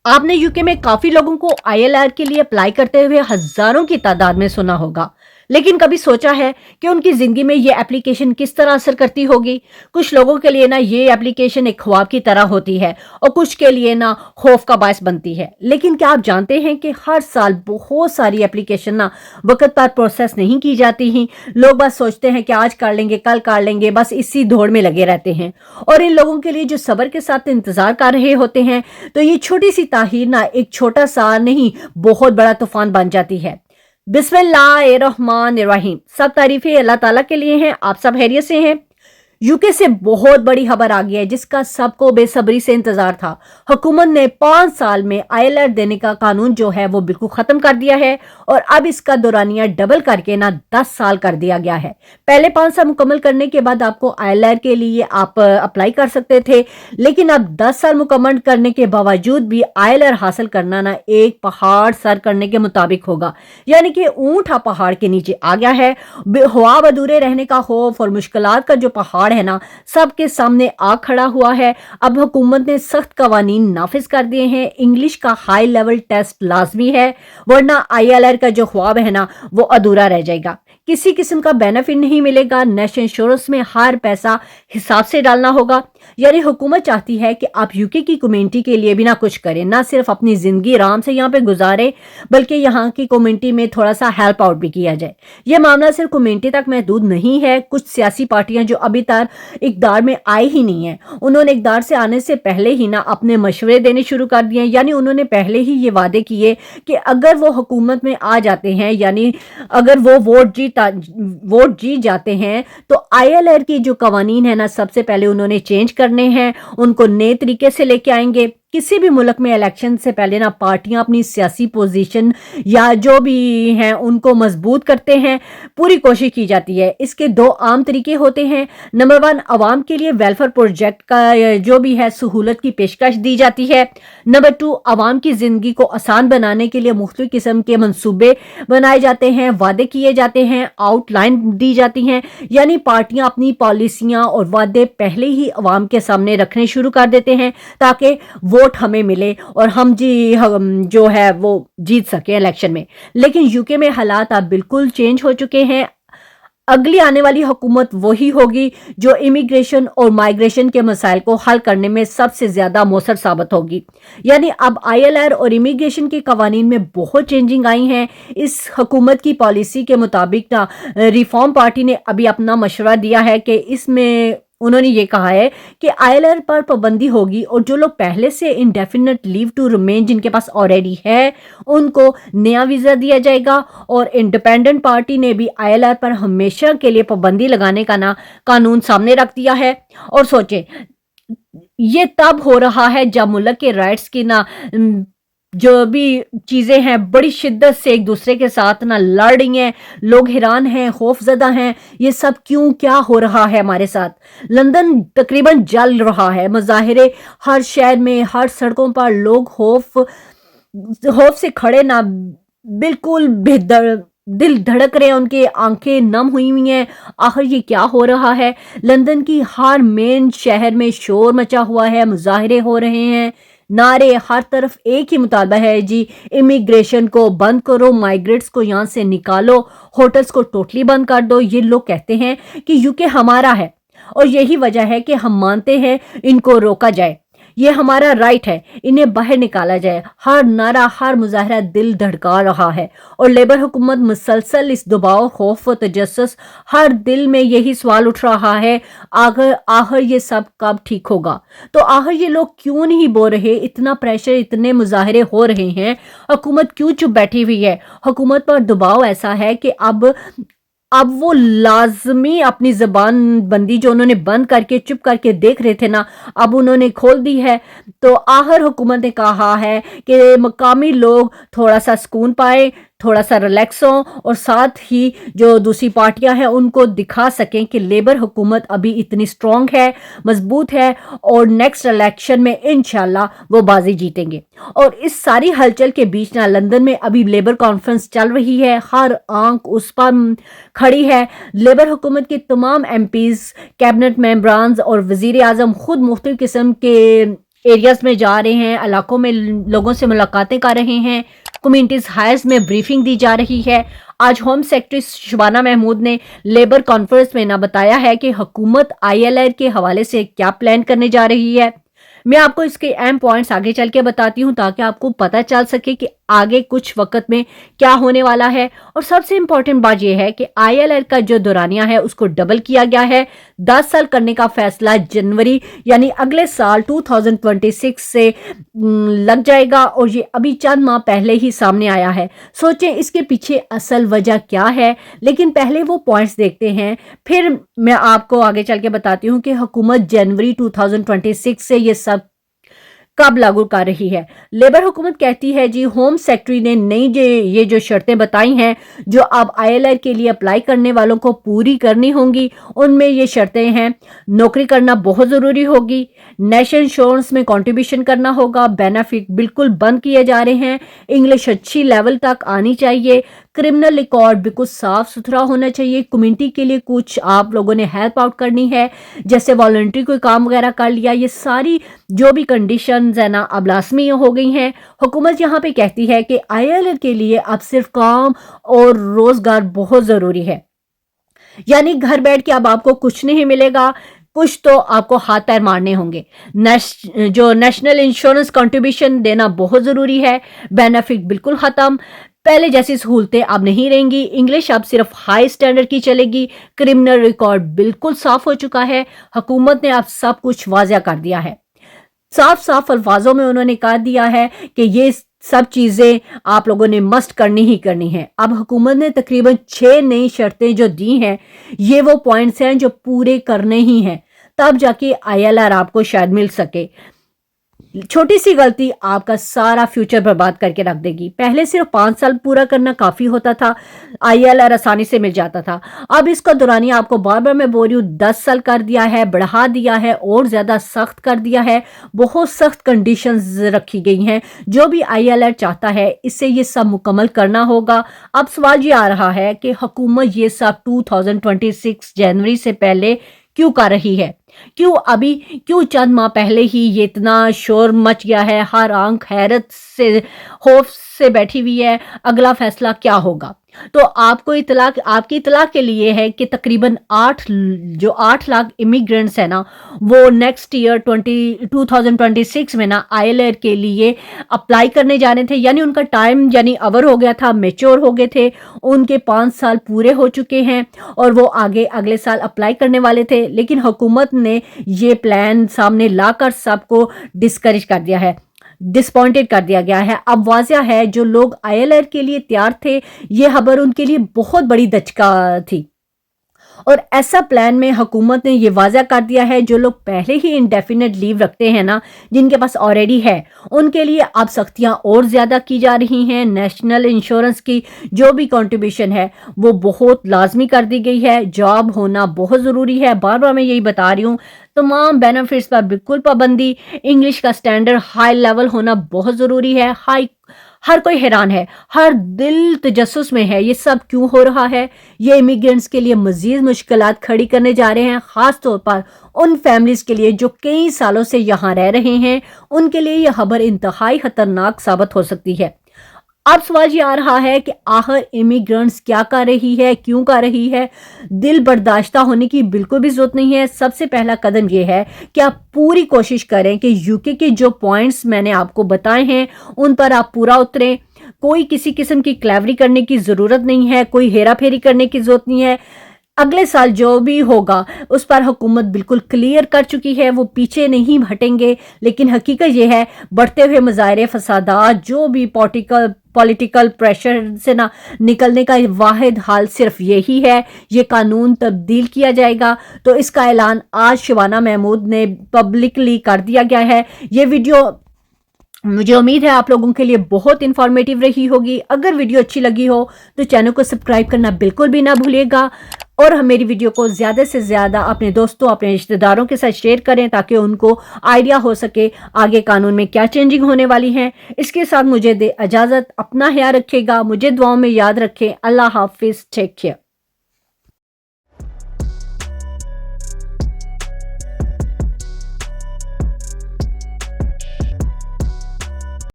آپ نے यूके में काफी लोगों को आईएलआर के लिए अप्लाई करते हुए हजारों की तादाद में सुना होगा, लेकिन कभी सोचा है कि उनकी जिंदगी में ये एप्लीकेशन किस तरह असर करती होगी? कुछ लोगों के लिए ना ये एप्लीकेशन एक ख्वाब की तरह होती है और कुछ के लिए ना खौफ का बायस बनती है। लेकिन क्या आप जानते हैं कि हर साल बहुत सारी एप्लीकेशन ना वक्त पर प्रोसेस नहीं की जाती हैं। लोग बस सोचते हैं कि आज कर लेंगे, कल कर लेंगे, बस इसी दौड़ में लगे रहते हैं। और इन लोगों के लिए जो सब्र के साथ इंतजार कर रहे होते हैं, तो ये छोटी सी ताहीर ना एक छोटा सा नहीं बहुत बड़ा तूफान बन जाती है। बिस्मिल्लाहिर्रहमानिर्रहीम। सब तारीफें अल्लाह ताला के लिए हैं। आप सब खैरियत से हैं? यूके से बहुत बड़ी खबर आ गई है जिसका सबको बेसब्री से इंतजार था। हुकूमत ने 5 साल में आईएलआर देने का कानून जो है वो बिल्कुल खत्म कर दिया है और अब इसका दौरानिया डबल करके ना 10 साल कर दिया गया है। पहले 5 साल मुकम्मल करने के बाद आपको आईएलआर के लिए आप अप्लाई कर सकते थे, लेकिन अब 10 साल मुकम्मल करने के बावजूद भी आईएलआर हासिल करना ना एक पहाड़ सर करने के मुताबिक होगा। यानी कि ऊंट पहाड़ के नीचे आ गया है। ख्वाब अधूरे रहने का खौफ और मुश्किलात का जो पहाड़ है ना सबके सामने आ खड़ा हुआ है। अब हुकूमत ने सख्त कवानीन नाफिज कर दिए हैं। इंग्लिश का हाई लेवल टेस्ट लाजमी है, वरना आईएलआर का जो ख्वाब है ना वो अधूरा रह जाएगा। किसी किस्म का बेनिफिट नहीं मिलेगा। नेशनल इंश्योरेंस में हर पैसा हिसाब से डालना होगा। यानी हुकूमत चाहती है कि आप यूके की कम्युनिटी के लिए भी ना कुछ करें, ना सिर्फ अपनी जिंदगी आराम से यहाँ पे गुजारें, बल्कि यहाँ की कम्युनिटी में थोड़ा सा हेल्प आउट भी किया जाए। यह मामला सिर्फ कम्युनिटी तक महदूद नहीं है। कुछ सियासी पार्टियां जो अभी तक इकदार में आई ही नहीं है, उन्होंने इकदार से आने से पहले ही ना अपने मशवरे देने शुरू कर दिए। यानी उन्होंने पहले ही ये वादे किए कि अगर वो हुकूमत में आ जाते हैं, यानी अगर वो वोट जीत जाते हैं, तो आईएलआर की जो कवानीन है ना सबसे पहले उन्होंने चेंज करने हैं, उनको नए तरीके से लेके आएंगे। किसी भी मुल्क में इलेक्शन से पहले ना पार्टियां अपनी सियासी पोजीशन या जो भी हैं उनको मजबूत करते हैं, पूरी कोशिश की जाती है। इसके 2 आम तरीके होते हैं। नंबर 1, आवाम के लिए वेलफेयर प्रोजेक्ट का जो भी है सहूलत की पेशकश दी जाती है। नंबर 2, आवाम की जिंदगी को आसान बनाने के लिए मुख्तलिफ किस्म के मंसूबे बनाए जाते हैं, वादे किए जाते हैं, आउटलाइन दी जाती हैं। यानी पार्टियां अपनी पॉलिसियां और वादे पहले ही आवाम के सामने रखने शुरू कर देते हैं ताकि वोट हमें मिले और हम जो है वो जीत सके इलेक्शन में। लेकिन यूके में हालात अब बिल्कुल चेंज हो चुके हैं। अगली आने वाली हुकूमत वही होगी जो इमिग्रेशन और माइग्रेशन के मसाइल को हल करने में सबसे ज्यादा मौसर साबित होगी। यानी अब आईएलआर और इमिग्रेशन के कवानीन में बहुत चेंजिंग आई हैं। इस हुकूमत की पॉलिसी के मुताबिक ना रिफॉर्म पार्टी ने अभी अपना मशवरा दिया है कि इसमें उन्होंने ये कहा है कि आईएलआर पर पाबंदी होगी और जो लोग पहले से इंडेफिनिट लीव टू रिमेन जिनके पास ऑलरेडी है उनको नया वीजा दिया जाएगा। और इंडिपेंडेंट पार्टी ने भी आईएलआर पर हमेशा के लिए पाबंदी लगाने का ना कानून सामने रख दिया है। और सोचे ये तब हो रहा है जब मुल्क के राइट्स की ना जो भी चीजें हैं बड़ी शिद्दत से एक दूसरे के साथ ना लड़ रही हैं। लोग हैरान हैं, खौफजदा हैं, ये सब क्यों, क्या हो रहा है हमारे साथ। लंदन तकरीबन जल रहा है। मुजाहिरे हर शहर में, हर सड़कों पर लोग खौफ से खड़े ना बिल्कुल दिल धड़क रहे हैं, उनके आंखें नम हुई हैं। आखिर ये क्या हो रहा है। लंदन की हर मेन शहर में शोर मचा हुआ है, मुजाहिरे हो रहे हैं, नारे हर तरफ एक ही मुतालबा है जी, इमिग्रेशन को बंद करो, माइग्रेट्स को यहाँ से निकालो, होटल्स को टोटली बंद कर दो। ये लोग कहते हैं कि यूके हमारा है और यही वजह है कि हम मानते हैं इनको रोका जाए, ये हमारा राइट है, इन्हें बाहर निकाला जाए। हर नारा, हर मुजाहरा दिल धड़का रहा है और लेबर हुकूमत मुसलसल इस दबाव, खौफ व तजस्सुस, हर दिल में यही सवाल उठ रहा है, आखिर ये सब कब ठीक होगा। तो आखिर ये लोग क्यों नहीं बोल रहे। इतना प्रेशर, इतने मुजाहरे हो रहे हैं, हुकूमत क्यों चुप बैठी हुई है। हुकूमत पर दबाव ऐसा है कि अब वो लाजमी अपनी जबान बंदी जो उन्होंने बंद करके चुप करके देख रहे थे ना, अब उन्होंने खोल दी है। तो आखिर हुकूमत ने कहा है कि मकामी लोग थोड़ा सा सुकून पाए, थोड़ा सा रिलैक्स हो और साथ ही जो दूसरी पार्टियां हैं उनको दिखा सकें कि लेबर हुकूमत अभी इतनी स्ट्रांग है, मजबूत है और नेक्स्ट इलेक्शन में इंशाल्लाह वो बाजी जीतेंगे। और इस सारी हलचल के बीच ना लंदन में अभी लेबर कॉन्फ्रेंस चल रही है, हर आंख उस पर खड़ी है। लेबर हुकूमत के तमाम एमपीज, कैबिनेट मेंबरान और वजीर आजम खुद मुख्तलिफ किस्म के एरियाज में जा रहे हैं, इलाकों में लोगों से मुलाकातें कर रहे हैं, कम्युनिटीज हायर्स में ब्रीफिंग दी जा रही है। आज होम सेक्रेटरी शबाना महमूद ने लेबर कॉन्फ्रेंस में ना बताया है कि हुकूमत ILR के हवाले से क्या प्लान करने जा रही है। मैं आपको इसके अहम पॉइंट्स आगे चल के बताती हूँ ताकि आपको पता चल सके कि आगे कुछ वक्त में क्या होने वाला है। और सबसे इंपॉर्टेंट बात यह है कि ILR का जो दौरानिया है उसको डबल किया गया है। 10 साल करने का फैसला जनवरी यानी अगले साल 2026 से लग जाएगा और ये अभी चंद माह पहले ही सामने आया है। सोचें इसके पीछे असल वजह क्या है, लेकिन पहले वो पॉइंट्स देखते हैं, फिर मैं आपको आगे चल के बताती हूँ कि हुकूमत जनवरी 2026 से ये सब कब लागू कर रही है। लेबर हुकूमत कहती है जी होम सेक्रेटरी ने नई ये जो शर्तें बताई हैं जो अब ILR के लिए अप्लाई करने वालों को पूरी करनी होंगी, उनमें ये शर्तें हैं, नौकरी करना बहुत ज़रूरी होगी, नेशनल इंश्योरेंस में कंट्रीब्यूशन करना होगा, बेनिफिट बिल्कुल बंद किए जा रहे हैं, इंग्लिश अच्छी लेवल तक आनी चाहिए, क्रिमिनल रिकॉर्ड बिल्कुल साफ सुथरा होना चाहिए, कम्युनिटी के लिए कुछ आप लोगों ने हेल्प आउट करनी है, जैसे वॉलंटरी कोई काम वगैरह कर लिया, ये सारी जो भी कंडीशंस है ना अब लाजमी हो गई हैं। हुकूमत यहाँ पे कहती है कि ILR के लिए अब सिर्फ काम और रोजगार बहुत ज़रूरी है, यानी घर बैठ के अब आपको कुछ नहीं मिलेगा, कुछ तो आपको हाथ पैर मारने होंगे। जो नेशनल इंश्योरेंस कंट्रीब्यूशन देना बहुत ज़रूरी है, बेनिफिट बिल्कुल ख़त्म, पहले जैसी सहूलतें अब नहीं रहेंगी, इंग्लिश अब सिर्फ हाई स्टैंडर्ड की चलेगी, क्रिमिनल रिकॉर्ड बिल्कुल साफ हो चुका है। हुकूमत ने अब सब कुछ वाज़िया कर दिया है, साफ साफ अल्फाजों में उन्होंने कह दिया है कि ये सब चीज़ें आप लोगों ने मस्ट करनी ही करनी है। अब हुकूमत ने तकरीबन 6 नई शर्तें जो दी हैं, ये वो पॉइंट्स हैं जो पूरे करने ही हैं, तब जाके ILR आपको शायद मिल सके। छोटी सी गलती आपका सारा फ्यूचर बर्बाद करके रख देगी। पहले सिर्फ 5 साल पूरा करना काफ़ी होता था, ILR आसानी से मिल जाता था। अब इसका दौरानिया आपको बार बार मैं बोल रही हूँ 10 साल कर दिया है, बढ़ा दिया है और ज़्यादा सख्त कर दिया है, बहुत सख्त कंडीशंस रखी गई हैं। जो भी ILR चाहता है इससे ये सब मुकम्मल करना होगा। अब सवाल ये आ रहा है कि हुकूमत ये सब 2026 जनवरी से पहले क्यों कर रही है, क्यों चंद माह पहले ही ये इतना शोर मच गया है, हर आंख हैरत से खौफ से बैठी हुई है, अगला फैसला क्या होगा। तो आपकी इतला के लिए है कि तकरीबन 8 लाख इमिग्रेंट्स है ना, वो नेक्स्ट ईयर 2026 में ना ILR के लिए अप्लाई करने जाने थे, यानी उनका टाइम यानी अवर हो गया था, मेच्योर हो गए थे, उनके 5 साल पूरे हो चुके हैं और वो आगे अगले साल अप्लाई करने वाले थे। लेकिन हुकूमत ने ये प्लान सामने लाकर सबको डिस्करेज कर दिया है, डिसपॉइंटेड कर दिया गया है। अब वाज़िया है जो लोग ILR के लिए तैयार थे, ये खबर उनके लिए बहुत बड़ी दचका थी और ऐसा प्लान में हुकूमत ने ये वाज़ा कर दिया है जो लोग पहले ही इंडेफिनेट लीव रखते हैं ना, जिनके पास ऑलरेडी है, उनके लिए अब सख्तियां और ज़्यादा की जा रही हैं। नेशनल इंश्योरेंस की जो भी कंट्रीब्यूशन है वो बहुत लाजमी कर दी गई है, जॉब होना बहुत ज़रूरी है, बार बार मैं यही बता रही हूँ। तमाम बेनिफिट्स पर बिल्कुल पाबंदी, इंग्लिश का स्टैंडर्ड हाई लेवल होना बहुत ज़रूरी है। हर कोई हैरान है, हर दिल तजस्सुस में है ये सब क्यों हो रहा है। ये इमिग्रेंट्स के लिए मजीद मुश्किलात खड़ी करने जा रहे हैं, ख़ास तौर पर उन फैमिलीज़ के लिए जो कई सालों से यहाँ रह रहे हैं, उनके लिए यह खबर इंतहाई खतरनाक साबित हो सकती है। अब सवाल ये आ रहा है कि आखिर इमिग्रेंट्स क्या कर रही है, क्यों कर रही है। दिल बर्दाश्ता होने की बिल्कुल भी जरूरत नहीं है। सबसे पहला कदम ये है कि आप पूरी कोशिश करें कि यूके के जो पॉइंट्स मैंने आपको बताए हैं उन पर आप पूरा उतरें। कोई किसी किस्म की क्लेवरी करने की ज़रूरत नहीं है, कोई हेरा फेरी करने की ज़रूरत नहीं है। अगले साल जो भी होगा उस पर हुकूमत बिल्कुल क्लियर कर चुकी है, वो पीछे नहीं हटेंगे। लेकिन हकीकत यह है बढ़ते हुए मुजाहरे, फसादात, जो भी पॉलिटिकल प्रेशर से ना निकलने का वाहिद हाल सिर्फ यही है, ये कानून तब्दील किया जाएगा। तो इसका ऐलान आज शबाना महमूद ने पब्लिकली कर दिया गया है। ये वीडियो मुझे उम्मीद है आप लोगों के लिए बहुत इंफॉर्मेटिव रही होगी। अगर वीडियो अच्छी लगी हो तो चैनल को सब्सक्राइब करना बिल्कुल भी ना भूलिएगा और मेरी वीडियो को ज़्यादा से ज़्यादा अपने दोस्तों, अपने रिश्तेदारों के साथ शेयर करें ताकि उनको आइडिया हो सके आगे कानून में क्या चेंजिंग होने वाली है। इसके साथ मुझे दे इजाज़त, अपना ख्याल रखिएगा, मुझे दुआओं में याद रखें। अल्लाह हाफिज़, टेक केयर।